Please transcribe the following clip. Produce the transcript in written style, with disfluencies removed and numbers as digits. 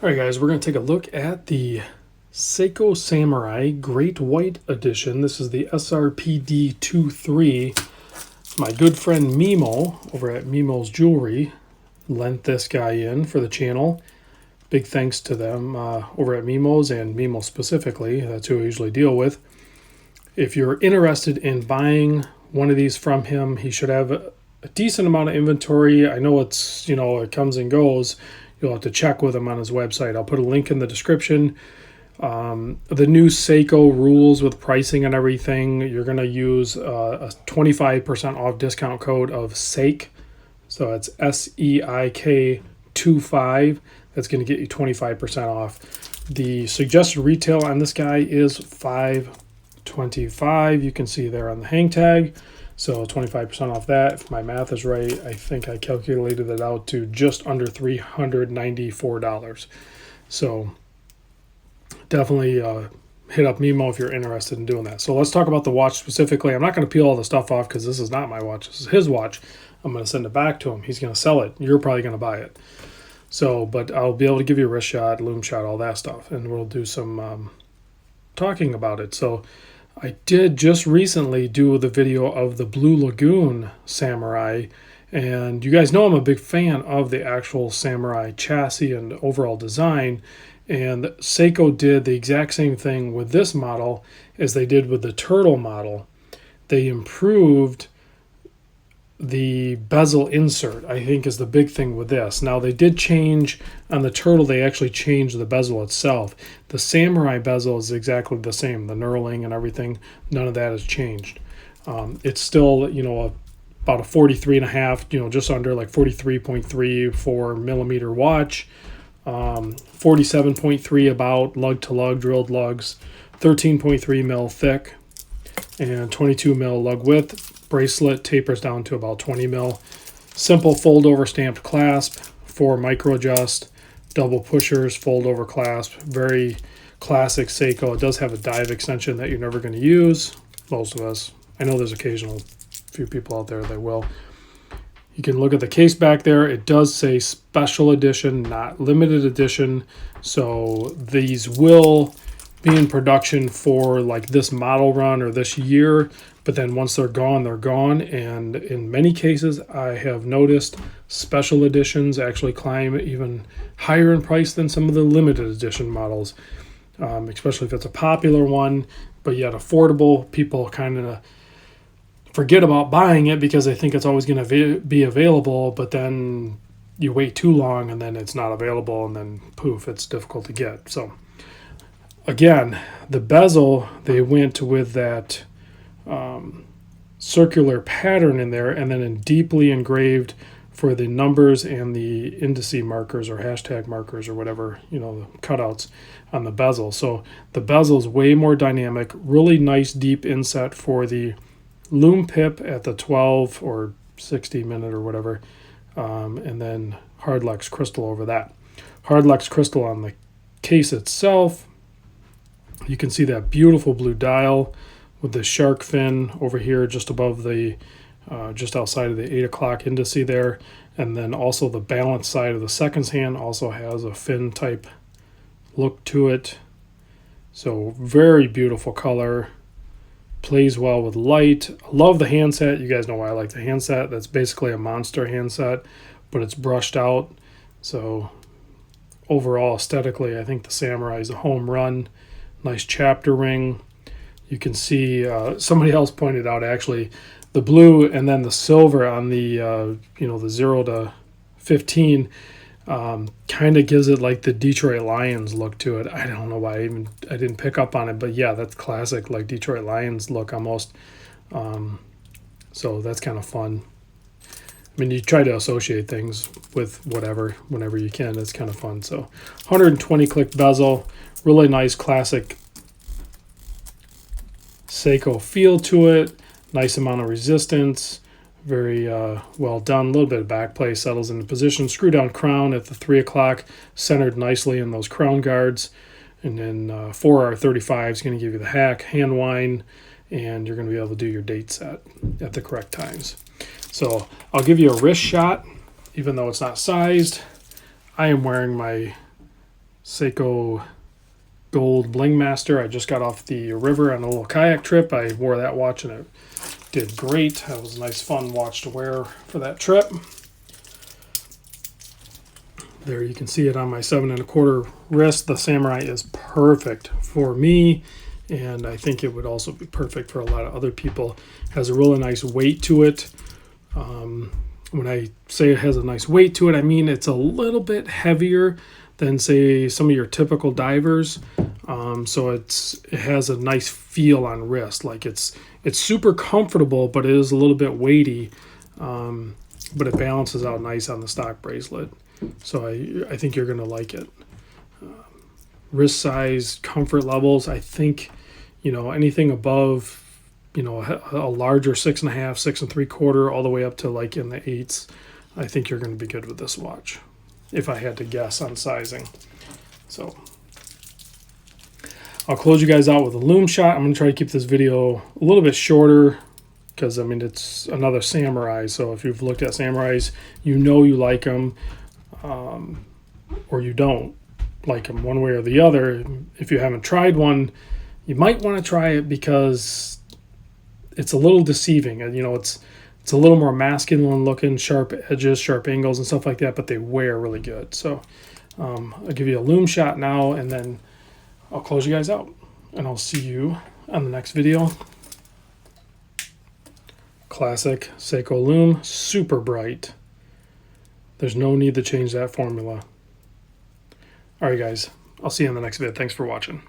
All right, guys, we're going to take a look at the Seiko Samurai Great White Edition. This is the srpd23. My good friend Mimo over at Mimo's Jewelry lent this guy in for the channel. Big thanks to them over at Mimo's and Mimo specifically. That's who I usually deal with. If you're interested in buying one of these from him, he should have a decent amount of inventory. I know it's, it comes and goes. You'll have to check with him on his website. I'll put a link in the description. The new Seiko rules with pricing and everything, you're going to use a 25% off discount code of SEIK. So it's SEIK 25. That's going to get you 25% off. The suggested retail on this guy is $525. You can see there on the hang tag. So 25% off that. If my math is right, I think I calculated it out to just under $394. So definitely hit up Mimo if you're interested in doing that. So let's talk about the watch specifically. I'm not going to peel all the stuff off because this is not my watch. This is his watch. I'm going to send it back to him. He's going to sell it. You're probably going to buy it. So, but I'll be able to give you a wrist shot, lume shot, all that stuff. And we'll do some talking about it. So I did just recently do the video of the Blue Lagoon Samurai, and you guys know I'm a big fan of the actual Samurai chassis and overall design, and Seiko did the exact same thing with this model as they did with the Turtle model. They improved the bezel insert, I think, is the big thing with this. Now, they did change on the Turtle. They actually changed the bezel itself. The Samurai bezel is exactly the same. The knurling and everything, none of that has changed. It's still, about a 43.5, just under like 43.34 millimeter watch. 47.3 about lug to lug, drilled lugs, 13.3 mil thick, and 22 mil lug width. Bracelet tapers down to about 20 mil. Simple fold over stamped clasp, 4 micro adjust, double pushers, fold over clasp. Very classic Seiko. It does have a dive extension that you're never going to use. Most of us. I know there's occasional few people out there that will. You can look at the case back there. It does say special edition, not limited edition. So these will be in production for like this model run or this year, but then once they're gone, they're gone. And in many cases, I have noticed special editions actually climb even higher in price than some of the limited edition models, especially if it's a popular one, but yet affordable. People kind of forget about buying it because they think it's always going to be available, but then you wait too long and then it's not available, and then poof, it's difficult to get. So again, the bezel, they went with that circular pattern in there, and then in deeply engraved for the numbers and the indice markers or hashtag markers or whatever, the cutouts on the bezel. So the bezel is way more dynamic, really nice deep inset for the lume pip at the 12 or 60 minute or whatever, and then hardlex crystal over that. Hardlex crystal on the case itself. You can see that beautiful blue dial with the shark fin over here just above the, just outside of the 8 o'clock indice there. And then also the balance side of the seconds hand also has a fin type look to it. So very beautiful color. Plays well with light. I love the handset. You guys know why I like the handset. That's basically a monster handset, but it's brushed out. So overall, aesthetically, I think the Samurai is a home run. Nice chapter ring. You can see somebody else pointed out actually the blue and then the silver on the the 0 to 15 kind of gives it like the Detroit Lions look to it. I don't know why I didn't pick up on it, but yeah, that's classic like Detroit Lions look almost. So that's kind of fun. I mean, you try to associate things with whatever whenever you can. It's kind of fun. So 120 click bezel, really nice classic Seiko feel to it. Nice amount of resistance. Very well done. A little bit of back play, settles into position. Screw down crown at the 3 o'clock, centered nicely in those crown guards. And then 4R35 is going to give you the hack, hand wind, and you're going to be able to do your date set at the correct times. So I'll give you a wrist shot, even though it's not sized. I am wearing my Seiko Gold Bling Master. I just got off the river on a little kayak trip. I wore that watch and it did great. That was a nice fun watch to wear for that trip. There you can see it on my 7 1/4 wrist. The Samurai is perfect for me, and I think it would also be perfect for a lot of other people. It has a really nice weight to it. When I say it has a nice weight to it, I mean it's a little bit heavier than, say, some of your typical divers. So it has a nice feel on wrist. Like it's super comfortable, but it is a little bit weighty. But it balances out nice on the stock bracelet. So I think you're going to like it. Wrist size, comfort levels, I think, anything above, a larger 6.5, 6 3/4, all the way up to like in the 8s, I think you're going to be good with this watch, if I had to guess on sizing. So I'll close you guys out with a Lume shot. I'm going to try to keep this video a little bit shorter because, it's another Samurai. So if you've looked at Samurais, you like them. Or you don't like them one way or the other. If you haven't tried one, you might want to try it because it's a little deceiving. And it's a little more masculine looking, sharp edges, sharp angles and stuff like that, but they wear really good. So I'll give you a Lume shot now, and then I'll close you guys out, and I'll see you on the next video. Classic Seiko Lume, super bright. There's no need to change that formula. All right, guys. I'll see you in the next vid. Thanks for watching.